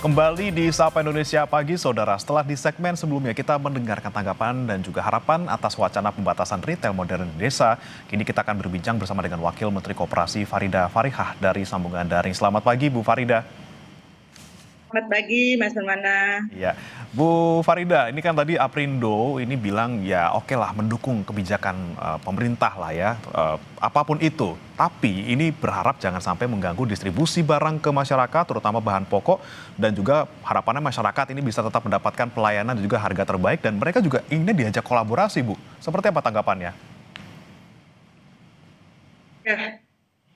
Kembali di Sapa Indonesia Pagi, Saudara. Setelah di segmen sebelumnya kita mendengarkan tanggapan dan juga harapan atas wacana pembatasan retail modern di desa. Kini kita akan berbincang bersama dengan Wakil Menteri Koperasi Farida Farihah dari sambungan daring. Selamat pagi, Bu Farida. Selamat pagi, Mas Permana. Ya, Bu Farida, ini kan tadi Aprindo ini bilang ya oke lah mendukung kebijakan pemerintah lah ya, apapun itu. Tapi ini berharap jangan sampai mengganggu distribusi barang ke masyarakat, terutama bahan pokok, dan juga harapannya masyarakat ini bisa tetap mendapatkan pelayanan dan juga harga terbaik, dan mereka juga ingin diajak kolaborasi, Bu. Seperti apa tanggapannya? Ya,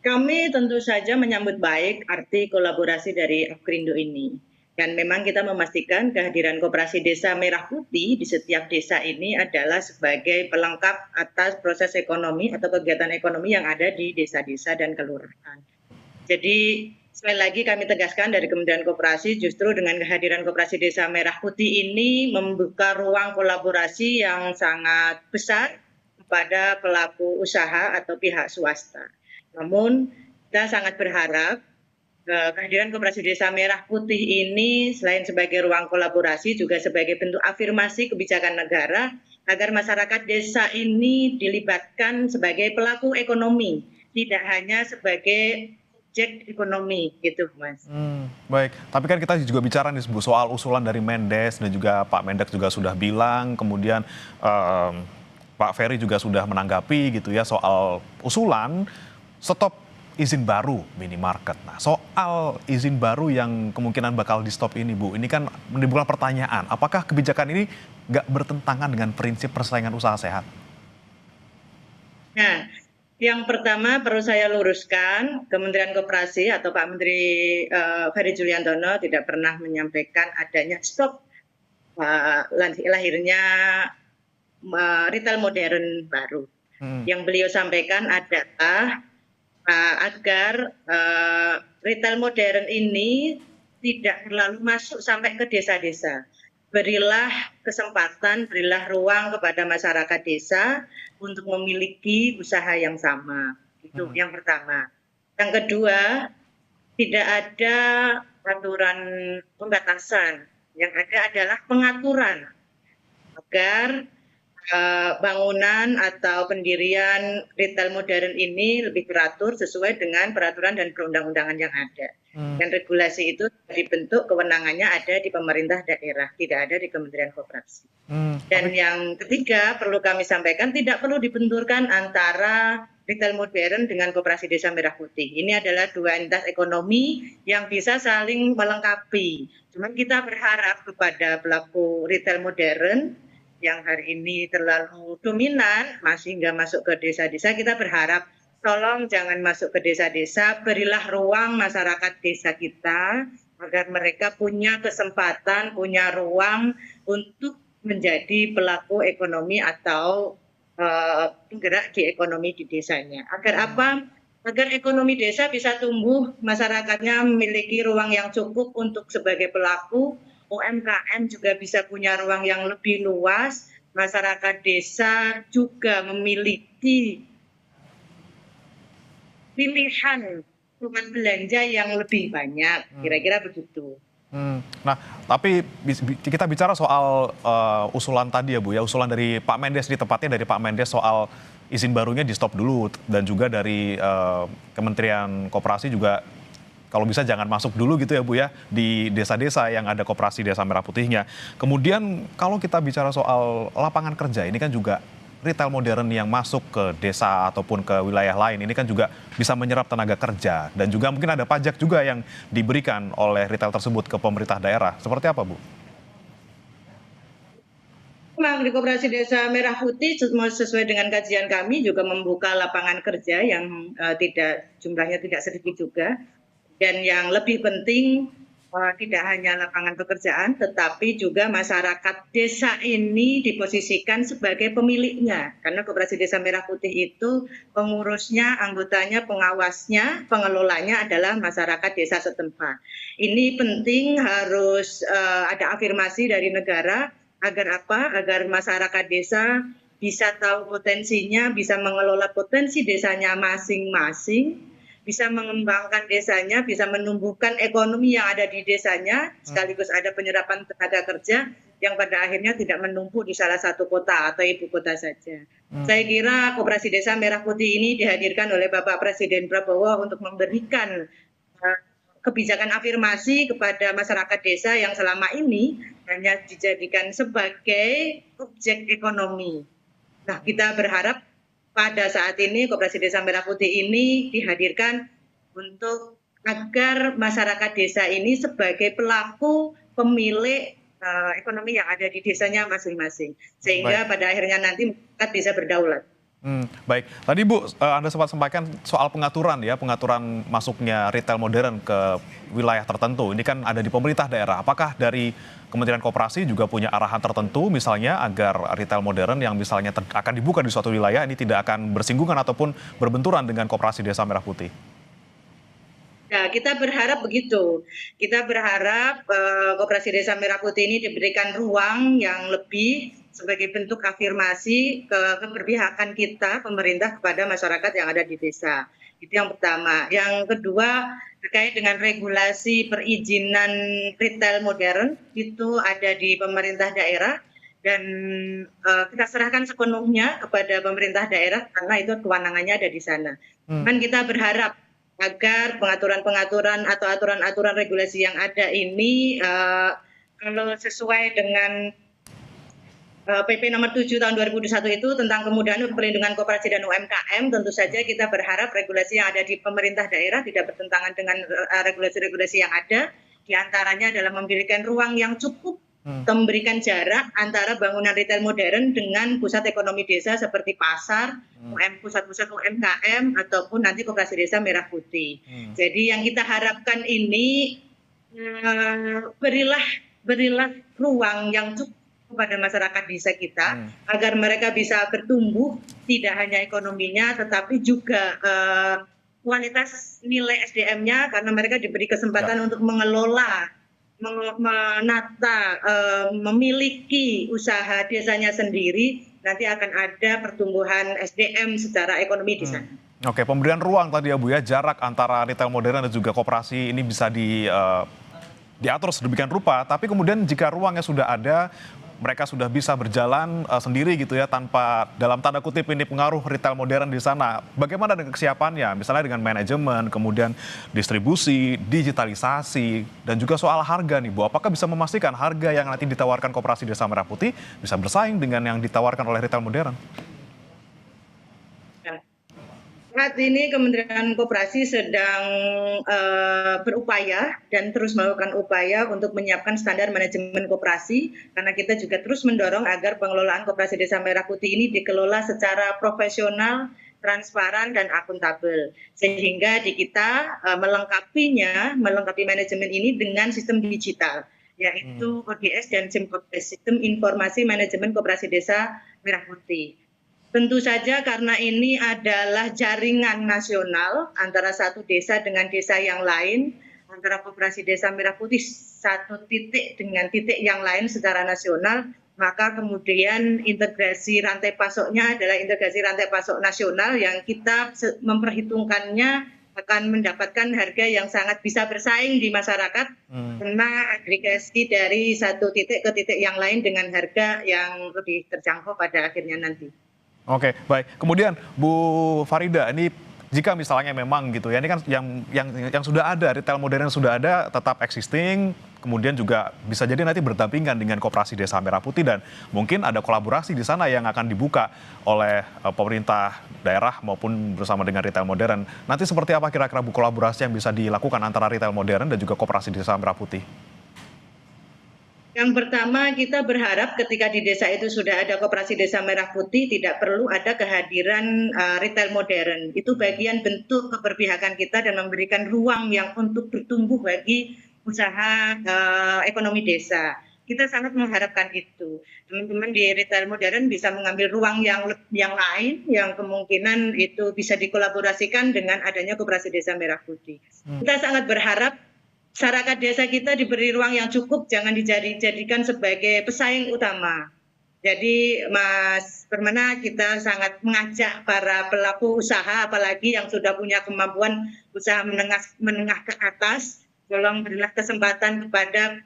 kami tentu saja menyambut baik arti kolaborasi dari Aprindo ini. Dan memang kita memastikan kehadiran Koperasi Desa Merah Putih di setiap desa ini adalah sebagai pelengkap atas proses ekonomi atau kegiatan ekonomi yang ada di desa-desa dan kelurahan. Jadi sekali lagi kami tegaskan dari Kementerian Koperasi, justru dengan kehadiran Koperasi Desa Merah Putih ini membuka ruang kolaborasi yang sangat besar kepada pelaku usaha atau pihak swasta. Namun kita sangat berharap kehadiran Koperasi Desa Merah Putih ini selain sebagai ruang kolaborasi juga sebagai bentuk afirmasi kebijakan negara agar masyarakat desa ini dilibatkan sebagai pelaku ekonomi, tidak hanya sebagai subjek ekonomi gitu, Mas. Baik, tapi kan kita juga bicara nih Bu, soal usulan dari Mendes dan juga Pak Mendak juga sudah bilang, kemudian Pak Ferry juga sudah menanggapi gitu ya soal usulan stop izin baru minimarket. Nah, soal izin baru yang kemungkinan bakal di stop ini Bu, ini kan menimbulkan pertanyaan, apakah kebijakan ini nggak bertentangan dengan prinsip persaingan usaha sehat? Nah, yang pertama perlu saya luruskan, Kementerian Koperasi atau Pak Menteri Ferry Juliantono tidak pernah menyampaikan adanya stop lahirnya retail modern baru. Yang beliau sampaikan adalah agar retail modern ini tidak terlalu masuk sampai ke desa-desa. Berilah kesempatan, berilah ruang kepada masyarakat desa untuk memiliki usaha yang sama. Itu yang pertama. Yang kedua, tidak ada aturan pembatasan. Yang ada adalah pengaturan agar bangunan atau pendirian retail modern ini lebih teratur sesuai dengan peraturan dan perundang-undangan yang ada. Dan regulasi itu dibentuk kewenangannya ada di pemerintah daerah, tidak ada di Kementerian Koperasi. Dan yang ketiga perlu kami sampaikan, tidak perlu dibenturkan antara retail modern dengan Koperasi Desa Merah Putih. Ini adalah dua entitas ekonomi yang bisa saling melengkapi. Cuman kita berharap kepada pelaku retail modern yang hari ini terlalu dominan, masih nggak masuk ke desa-desa, kita berharap tolong jangan masuk ke desa-desa, berilah ruang masyarakat desa kita agar mereka punya kesempatan, punya ruang untuk menjadi pelaku ekonomi atau penggerak di ekonomi di desanya. Agar apa? Agar ekonomi desa bisa tumbuh, masyarakatnya memiliki ruang yang cukup untuk sebagai pelaku, UMKM juga bisa punya ruang yang lebih luas, masyarakat desa juga memiliki pilihan rumah belanja yang lebih banyak, kira-kira begitu. Nah, tapi kita bicara soal usulan tadi ya Bu ya, usulan dari Pak Mendes, di tepatnya dari Pak Mendes soal izin barunya di stop dulu, dan juga dari Kementerian Koperasi juga kalau bisa jangan masuk dulu gitu ya Bu ya, di desa-desa yang ada Koperasi Desa Merah Putihnya. Kemudian kalau kita bicara soal lapangan kerja, ini kan juga retail modern yang masuk ke desa ataupun ke wilayah lain, ini kan juga bisa menyerap tenaga kerja. Dan juga mungkin ada pajak juga yang diberikan oleh retail tersebut ke pemerintah daerah. Seperti apa Bu? Memang di Koperasi Desa Merah Putih sesuai dengan kajian kami juga membuka lapangan kerja yang jumlahnya tidak sedikit juga. Dan yang lebih penting tidak hanya lapangan pekerjaan, tetapi juga masyarakat desa ini diposisikan sebagai pemiliknya. Karena Koperasi Desa Merah Putih itu pengurusnya, anggotanya, pengawasnya, pengelolanya adalah masyarakat desa setempat. Ini penting harus ada afirmasi dari negara agar apa? Agar masyarakat desa bisa tahu potensinya, bisa mengelola potensi desanya masing-masing, bisa mengembangkan desanya, bisa menumbuhkan ekonomi yang ada di desanya, sekaligus ada penyerapan tenaga kerja yang pada akhirnya tidak menumpuk di salah satu kota atau ibu kota saja. Saya kira Koperasi Desa Merah Putih ini dihadirkan oleh Bapak Presiden Prabowo untuk memberikan kebijakan afirmasi kepada masyarakat desa yang selama ini hanya dijadikan sebagai objek ekonomi. Nah, kita berharap pada saat ini Koperasi Desa Merah Putih ini dihadirkan untuk agar masyarakat desa ini sebagai pelaku pemilik ekonomi yang ada di desanya masing-masing, sehingga pada akhirnya nanti masyarakat bisa berdaulat. Baik, tadi Bu, Anda sempat sampaikan soal pengaturan masuknya retail modern ke wilayah tertentu. Ini kan ada di pemerintah daerah. Apakah dari Kementerian Koperasi juga punya arahan tertentu misalnya agar retail modern yang misalnya akan dibuka di suatu wilayah ini tidak akan bersinggungan ataupun berbenturan dengan Koperasi Desa Merah Putih? Nah, kita berharap begitu. Kita berharap Koperasi Desa Merah Putih ini diberikan ruang yang lebih sebagai bentuk afirmasi keberpihakan kita, pemerintah, kepada masyarakat yang ada di desa. Itu yang pertama. Yang kedua, terkait dengan regulasi perizinan retail modern, itu ada di pemerintah daerah, dan kita serahkan sepenuhnya kepada pemerintah daerah karena itu kewenangannya ada di sana. Dan kita berharap agar pengaturan-pengaturan atau aturan-aturan regulasi yang ada ini kalau sesuai dengan PP nomor 7 tahun 2021 itu tentang kemudahan perlindungan koperasi dan UMKM, tentu saja kita berharap regulasi yang ada di pemerintah daerah tidak bertentangan dengan regulasi-regulasi yang ada, diantaranya adalah memberikan ruang yang cukup, memberikan jarak antara bangunan retail modern dengan pusat ekonomi desa seperti pasar, pusat-pusat UMKM, ataupun nanti Koperasi Desa Merah Putih. Jadi yang kita harapkan ini berilah ruang yang cukup kepada masyarakat desa kita agar mereka bisa bertumbuh tidak hanya ekonominya tetapi juga kualitas nilai SDM-nya, karena mereka diberi kesempatan untuk mengelola, menata, memiliki usaha desanya sendiri, nanti akan ada pertumbuhan SDM secara ekonomi di sana. Oke, pemberian ruang tadi ya Bu ya, jarak antara retail modern dan juga koperasi ini bisa diatur sedemikian rupa, tapi kemudian jika ruangnya sudah ada, mereka sudah bisa berjalan sendiri gitu ya, tanpa dalam tanda kutip ini pengaruh retail modern di sana. Bagaimana dengan kesiapannya? Misalnya dengan manajemen, kemudian distribusi, digitalisasi, dan juga soal harga nih Bu. Apakah bisa memastikan harga yang nanti ditawarkan Koperasi Desa Merah Putih bisa bersaing dengan yang ditawarkan oleh retail modern? Saat ini Kementerian Koperasi sedang berupaya dan terus melakukan upaya untuk menyiapkan standar manajemen koperasi, karena kita juga terus mendorong agar pengelolaan Koperasi Desa Merah Putih ini dikelola secara profesional, transparan, dan akuntabel. Sehingga di kita melengkapi manajemen ini dengan sistem digital, yaitu ODS dan SIMKODES, Sistem Informasi Manajemen Koperasi Desa Merah Putih. Tentu saja karena ini adalah jaringan nasional antara satu desa dengan desa yang lain, antara Koperasi Desa Merah Putih satu titik dengan titik yang lain secara nasional, maka kemudian integrasi rantai pasoknya adalah integrasi rantai pasok nasional yang kita memperhitungkannya akan mendapatkan harga yang sangat bisa bersaing di masyarakat, karena agregasi dari satu titik ke titik yang lain dengan harga yang lebih terjangkau pada akhirnya nanti. Oke, baik. Kemudian Bu Farida, ini jika misalnya memang gitu ya, ini kan yang sudah ada, retail modern yang sudah ada tetap existing, kemudian juga bisa jadi nanti berdampingan dengan Koperasi Desa Merah Putih dan mungkin ada kolaborasi di sana yang akan dibuka oleh pemerintah daerah maupun bersama dengan retail modern. Nanti seperti apa kira-kira Bu kolaborasi yang bisa dilakukan antara retail modern dan juga Koperasi Desa Merah Putih? Yang pertama, kita berharap ketika di desa itu sudah ada Koperasi Desa Merah Putih, tidak perlu ada kehadiran retail modern. Itu bagian bentuk keberpihakan kita dan memberikan ruang yang untuk bertumbuh bagi usaha ekonomi desa. Kita sangat mengharapkan itu. Teman-teman di retail modern bisa mengambil ruang yang lain, yang kemungkinan itu bisa dikolaborasikan dengan adanya Koperasi Desa Merah Putih. Kita sangat berharap masyarakat desa kita diberi ruang yang cukup, jangan dijadikan sebagai pesaing utama. Jadi Mas Permana, kita sangat mengajak para pelaku usaha, apalagi yang sudah punya kemampuan usaha menengah ke atas, tolong berilah kesempatan kepada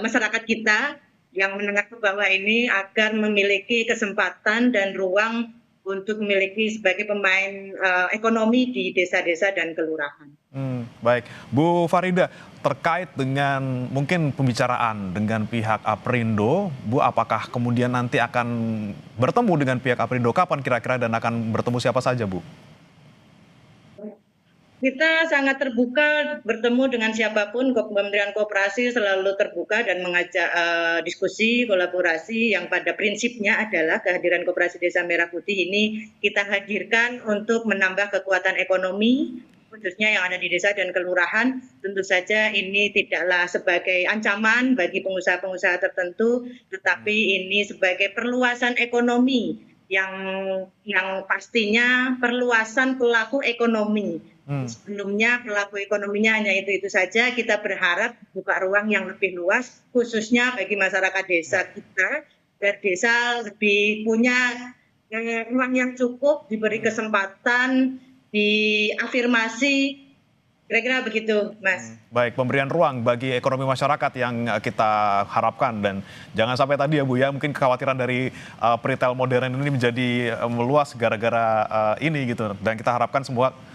masyarakat kita yang menengah ke bawah ini agar memiliki kesempatan dan ruang untuk memiliki sebagai pemain ekonomi di desa-desa dan kelurahan. Baik, Bu Farida, terkait dengan mungkin pembicaraan dengan pihak Aprindo, Bu, apakah kemudian nanti akan bertemu dengan pihak Aprindo kapan kira-kira dan akan bertemu siapa saja, Bu? Kita sangat terbuka bertemu dengan siapapun. Kementerian Koperasi selalu terbuka dan mengajak diskusi, kolaborasi yang pada prinsipnya adalah kehadiran Koperasi Desa Merah Putih ini kita hadirkan untuk menambah kekuatan ekonomi, khususnya yang ada di desa dan kelurahan. Tentu saja ini tidaklah sebagai ancaman bagi pengusaha-pengusaha tertentu, tetapi ini sebagai perluasan ekonomi yang pastinya perluasan pelaku ekonomi. Sebelumnya pelaku ekonominya hanya itu saja, kita berharap buka ruang yang lebih luas, khususnya bagi masyarakat desa kita, agar desa lebih punya ruang yang cukup, diberi kesempatan, diafirmasi, kira-kira begitu, Mas. Baik, pemberian ruang bagi ekonomi masyarakat yang kita harapkan, dan jangan sampai tadi ya Bu ya, mungkin kekhawatiran dari retail modern ini menjadi meluas gara-gara ini gitu, dan kita harapkan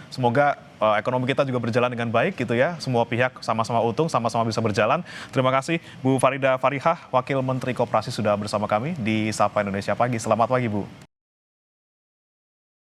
semoga ekonomi kita juga berjalan dengan baik gitu ya, semua pihak sama-sama untung, sama-sama bisa berjalan. Terima kasih Bu Farida Farihah, Wakil Menteri Koperasi sudah bersama kami di Sapa Indonesia Pagi. Selamat pagi Bu.